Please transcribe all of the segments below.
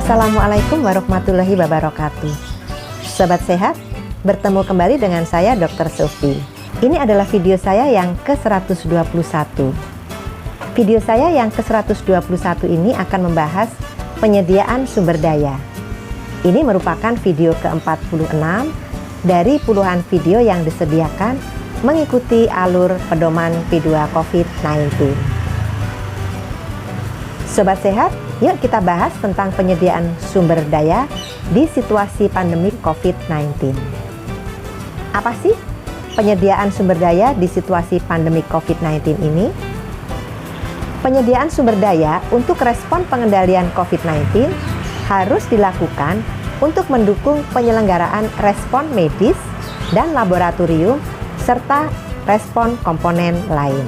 Assalamualaikum warahmatullahi wabarakatuh. Sobat sehat, bertemu kembali dengan saya Dr. Sofi. Ini adalah video saya yang ke-121. Video saya yang ke-121 ini akan membahas penyediaan sumber daya. Ini merupakan video ke-46 dari puluhan video yang disediakan mengikuti alur pedoman P2 COVID-19. Sobat sehat, yuk kita bahas tentang penyediaan sumber daya di situasi pandemi COVID-19. Apa sih penyediaan sumber daya di situasi pandemi COVID-19 ini? Penyediaan sumber daya untuk respon pengendalian COVID-19 harus dilakukan untuk mendukung penyelenggaraan respon medis dan laboratorium serta respon komponen lain.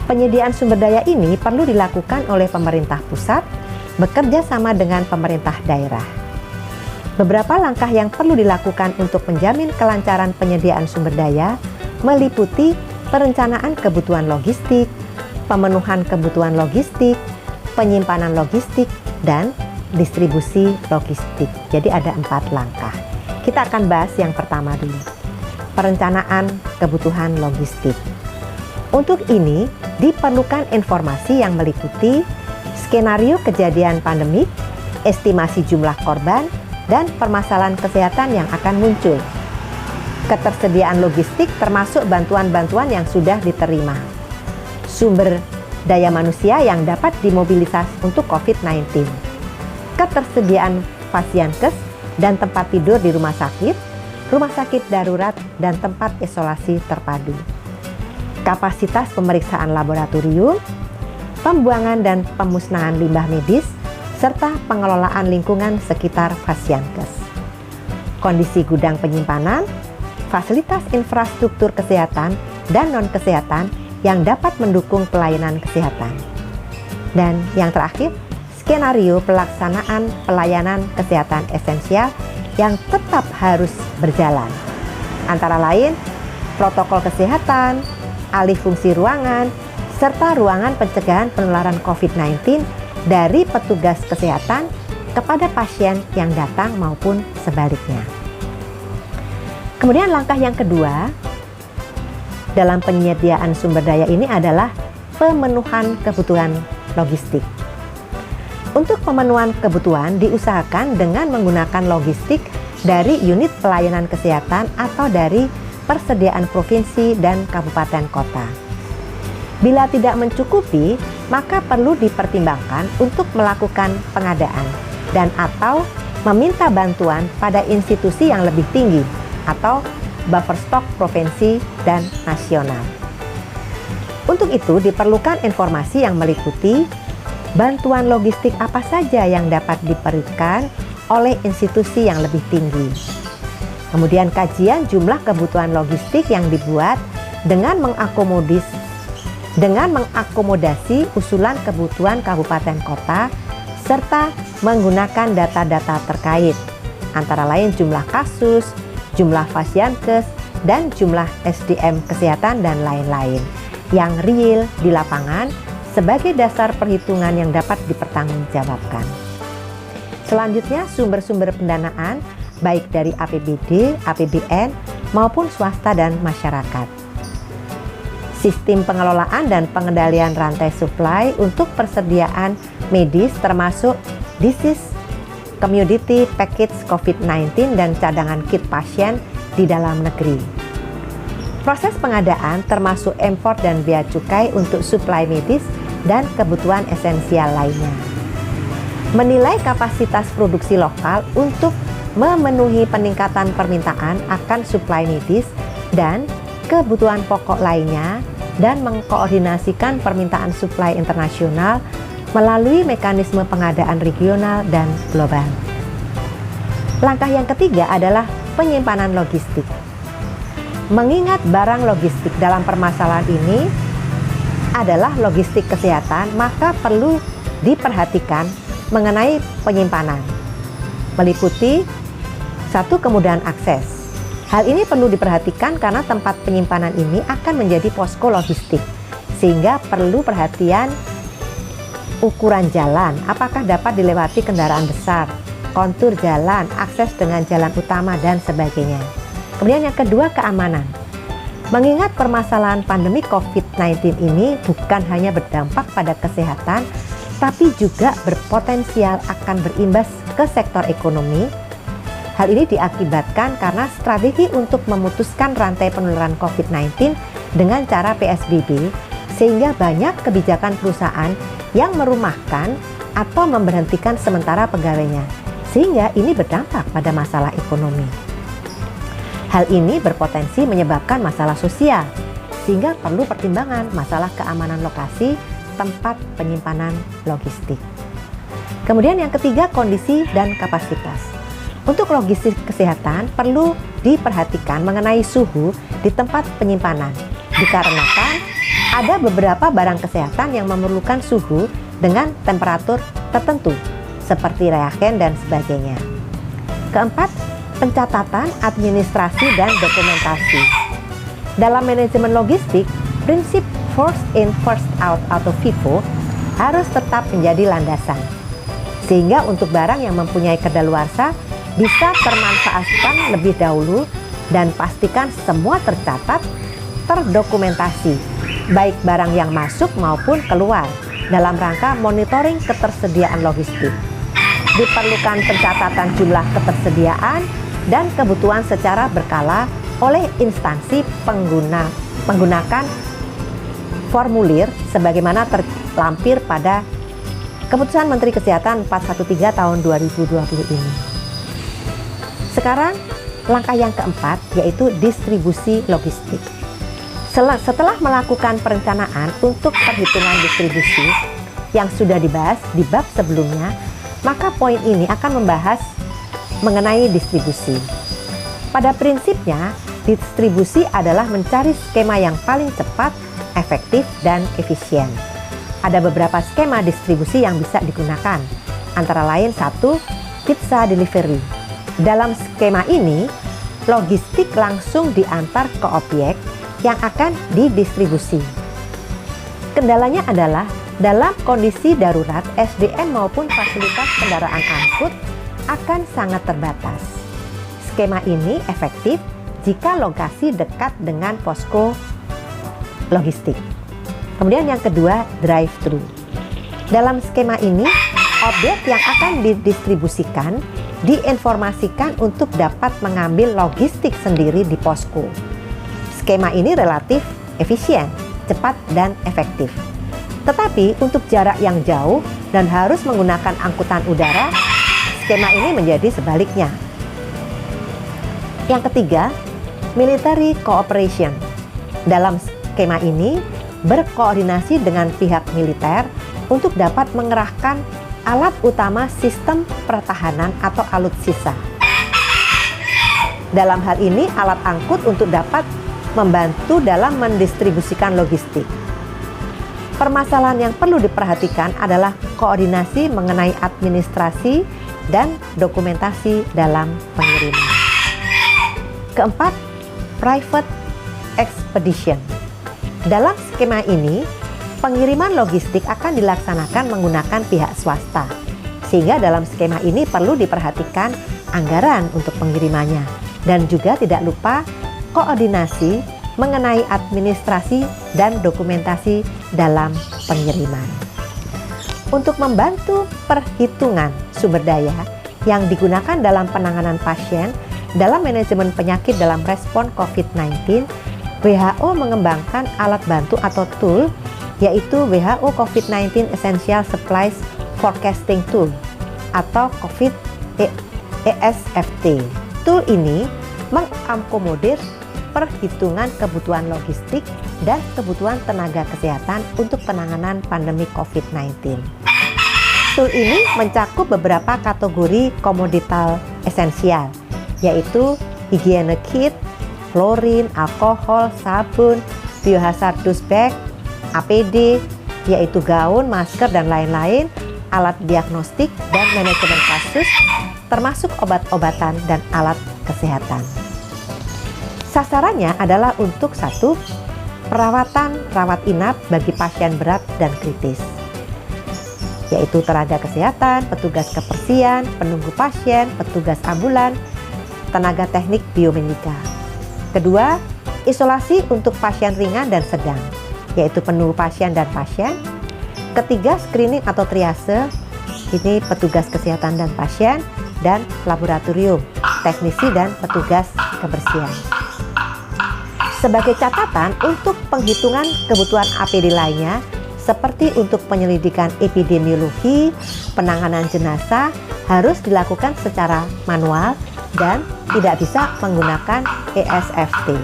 Penyediaan sumber daya ini perlu dilakukan oleh pemerintah pusat bekerja sama dengan pemerintah daerah. Beberapa langkah yang perlu dilakukan untuk menjamin kelancaran penyediaan sumber daya meliputi perencanaan kebutuhan logistik, pemenuhan kebutuhan logistik, penyimpanan logistik, dan distribusi logistik. Jadi ada 4 langkah. Kita akan bahas yang pertama dulu, perencanaan kebutuhan logistik. Untuk ini, diperlukan informasi yang meliputi skenario kejadian pandemik, estimasi jumlah korban, dan permasalahan kesehatan yang akan muncul. Ketersediaan logistik termasuk bantuan-bantuan yang sudah diterima. Sumber daya manusia yang dapat dimobilisasi untuk COVID-19. Ketersediaan pasienkes dan tempat tidur di rumah sakit darurat, dan tempat isolasi terpadu. Kapasitas pemeriksaan laboratorium, pembuangan dan pemusnahan limbah medis, serta pengelolaan lingkungan sekitar pasienkes. Kondisi gudang penyimpanan, fasilitas infrastruktur kesehatan dan non-kesehatan yang dapat mendukung pelayanan kesehatan. Dan yang terakhir, skenario pelaksanaan pelayanan kesehatan esensial yang tetap harus berjalan. Antara lain, protokol kesehatan, alih fungsi ruangan, serta ruangan pencegahan penularan COVID-19 dari petugas kesehatan kepada pasien yang datang maupun sebaliknya. Kemudian langkah yang kedua dalam penyediaan sumber daya ini adalah pemenuhan kebutuhan logistik. Untuk pemenuhan kebutuhan diusahakan dengan menggunakan logistik dari unit pelayanan kesehatan atau dari persediaan provinsi dan kabupaten kota. Bila tidak mencukupi, maka perlu dipertimbangkan untuk melakukan pengadaan dan atau meminta bantuan pada institusi yang lebih tinggi atau buffer stok provinsi dan nasional. Untuk itu diperlukan informasi yang meliputi bantuan logistik apa saja yang dapat diberikan oleh institusi yang lebih tinggi. Kemudian kajian jumlah kebutuhan logistik yang dibuat dengan mengakomodasi usulan kebutuhan kabupaten kota serta menggunakan data-data terkait, antara lain jumlah kasus, jumlah pasienkes, dan jumlah SDM kesehatan dan lain-lain yang real di lapangan sebagai dasar perhitungan yang dapat dipertanggungjawabkan. Selanjutnya, sumber-sumber pendanaan baik dari APBD, APBN, maupun swasta dan masyarakat. Sistem pengelolaan dan pengendalian rantai supply untuk persediaan medis termasuk disease commodity package COVID-19 dan cadangan kit pasien di dalam negeri. Proses pengadaan termasuk impor dan bea cukai untuk suplai medis dan kebutuhan esensial lainnya. Menilai kapasitas produksi lokal untuk memenuhi peningkatan permintaan akan suplai medis dan kebutuhan pokok lainnya, dan mengkoordinasikan permintaan suplai internasional melalui mekanisme pengadaan regional dan global. Langkah yang ketiga adalah penyimpanan logistik. Mengingat barang logistik dalam permasalahan ini adalah logistik kesehatan, maka perlu diperhatikan mengenai penyimpanan, meliputi satu, kemudahan akses. Hal ini perlu diperhatikan karena tempat penyimpanan ini akan menjadi posko logistik, sehingga perlu perhatian ukuran jalan, apakah dapat dilewati kendaraan besar, kontur jalan, akses dengan jalan utama, dan sebagainya. Kemudian yang kedua, keamanan. Mengingat permasalahan pandemi COVID-19 ini bukan hanya berdampak pada kesehatan, tapi juga berpotensial akan berimbas ke sektor ekonomi. Hal ini diakibatkan karena strategi untuk memutuskan rantai penularan COVID-19 dengan cara PSBB, sehingga banyak kebijakan perusahaan yang merumahkan atau memberhentikan sementara pegawainya, sehingga ini berdampak pada masalah ekonomi. Hal ini berpotensi menyebabkan masalah sosial, sehingga perlu pertimbangan masalah keamanan lokasi tempat penyimpanan logistik. Kemudian yang ketiga, kondisi dan kapasitas. Untuk logistik kesehatan perlu diperhatikan mengenai suhu di tempat penyimpanan, dikarenakan ada beberapa barang kesehatan yang memerlukan suhu dengan temperatur tertentu, seperti reagen dan sebagainya. Keempat, pencatatan, administrasi, dan dokumentasi. Dalam manajemen logistik, prinsip first in first out atau FIFO harus tetap menjadi landasan, sehingga untuk barang yang mempunyai kedaluarsa bisa termanfaatkan lebih dahulu dan pastikan semua tercatat, terdokumentasi, baik barang yang masuk maupun keluar dalam rangka monitoring ketersediaan logistik. Diperlukan pencatatan jumlah ketersediaan dan kebutuhan secara berkala oleh instansi menggunakan formulir sebagaimana terlampir pada Keputusan Menteri Kesehatan 413 tahun 2020 ini. Sekarang langkah yang keempat yaitu distribusi logistik. Setelah melakukan perencanaan untuk perhitungan distribusi yang sudah dibahas di bab sebelumnya, maka poin ini akan membahas mengenai distribusi. Pada prinsipnya, distribusi adalah mencari skema yang paling cepat, efektif, dan efisien. Ada beberapa skema distribusi yang bisa digunakan, antara lain 1, pizza delivery. Dalam skema ini, logistik langsung diantar ke objek yang akan didistribusi. Kendalanya adalah dalam kondisi darurat, SDM maupun fasilitas kendaraan angkut akan sangat terbatas. Skema ini efektif jika lokasi dekat dengan posko logistik. Kemudian yang kedua, drive-thru. Dalam skema ini, objek yang akan didistribusikan diinformasikan untuk dapat mengambil logistik sendiri di posko. Skema ini relatif efisien, cepat, dan efektif. Tetapi untuk jarak yang jauh dan harus menggunakan angkutan udara, skema ini menjadi sebaliknya. Yang ketiga, military cooperation. Dalam skema ini, berkoordinasi dengan pihak militer untuk dapat mengerahkan alat utama sistem pertahanan atau alutsista. Dalam hal ini, alat angkut untuk dapat membantu dalam mendistribusikan logistik. Permasalahan yang perlu diperhatikan adalah koordinasi mengenai administrasi dan dokumentasi dalam pengiriman. Keempat, private expedition. Dalam skema ini, pengiriman logistik akan dilaksanakan menggunakan pihak swasta, sehingga dalam skema ini perlu diperhatikan anggaran untuk pengirimannya, dan juga tidak lupa koordinasi mengenai administrasi dan dokumentasi dalam pengiriman. Untuk membantu perhitungan sumber daya yang digunakan dalam penanganan pasien dalam manajemen penyakit dalam respon COVID-19, WHO mengembangkan alat bantu atau tool, yaitu WHO COVID-19 Essential Supplies Forecasting Tool atau COVID ESFT. Tool ini mengakomodir perhitungan kebutuhan logistik dan kebutuhan tenaga kesehatan untuk penanganan pandemi COVID-19. Tool ini mencakup beberapa kategori komoditas esensial, yaitu hygiene kit, klorin, alkohol, sabun, biohazardous bag, APD, yaitu gaun, masker, dan lain-lain, alat diagnostik dan manajemen kasus, termasuk obat-obatan dan alat kesehatan. Sasarannya adalah untuk 1, perawatan rawat inap bagi pasien berat dan kritis. yaitu tenaga kesehatan, petugas kebersihan, penunggu pasien, petugas ambulan, tenaga teknik biomedika. Kedua, isolasi untuk pasien ringan dan sedang, yaitu penunggu pasien dan pasien. Ketiga, screening atau triase, ini petugas kesehatan dan pasien, dan laboratorium, teknisi dan petugas kebersihan. Sebagai catatan, untuk penghitungan kebutuhan APD lainnya, seperti untuk penyelidikan epidemiologi, penanganan jenazah, harus dilakukan secara manual dan tidak bisa menggunakan ESFT.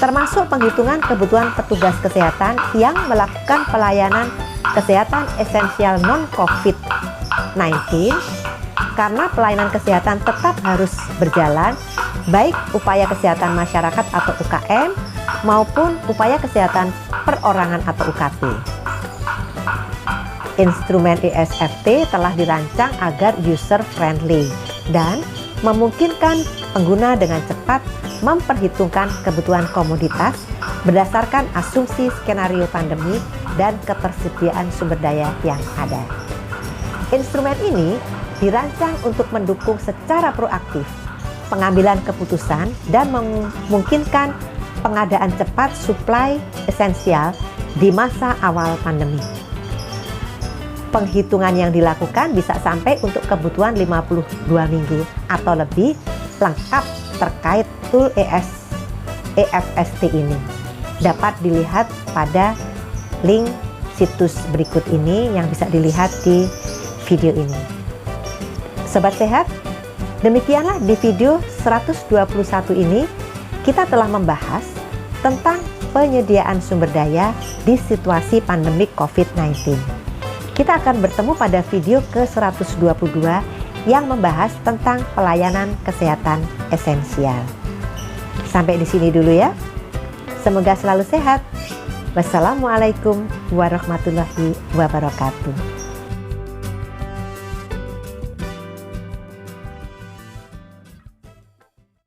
Termasuk penghitungan kebutuhan petugas kesehatan yang melakukan pelayanan kesehatan esensial non-COVID-19, karena pelayanan kesehatan tetap harus berjalan, baik upaya kesehatan masyarakat atau UKM maupun upaya kesehatan perorangan atau UKP. Instrumen ESFT telah dirancang agar user-friendly dan memungkinkan pengguna dengan cepat memperhitungkan kebutuhan komoditas berdasarkan asumsi skenario pandemi dan ketersediaan sumber daya yang ada. Instrumen ini dirancang untuk mendukung secara proaktif pengambilan keputusan dan memungkinkan pengadaan cepat suplai esensial di masa awal pandemi. Penghitungan yang dilakukan bisa sampai untuk kebutuhan 52 minggu atau lebih lengkap terkait tool EFST ini. Dapat dilihat pada link situs berikut ini yang bisa dilihat di video ini. Sobat sehat, demikianlah di video 121 ini kita telah membahas tentang penyediaan sumber daya di situasi pandemik COVID-19. Kita akan bertemu pada video ke-122 yang membahas tentang pelayanan kesehatan esensial. Sampai di sini dulu ya. Semoga selalu sehat. Wassalamualaikum warahmatullahi wabarakatuh.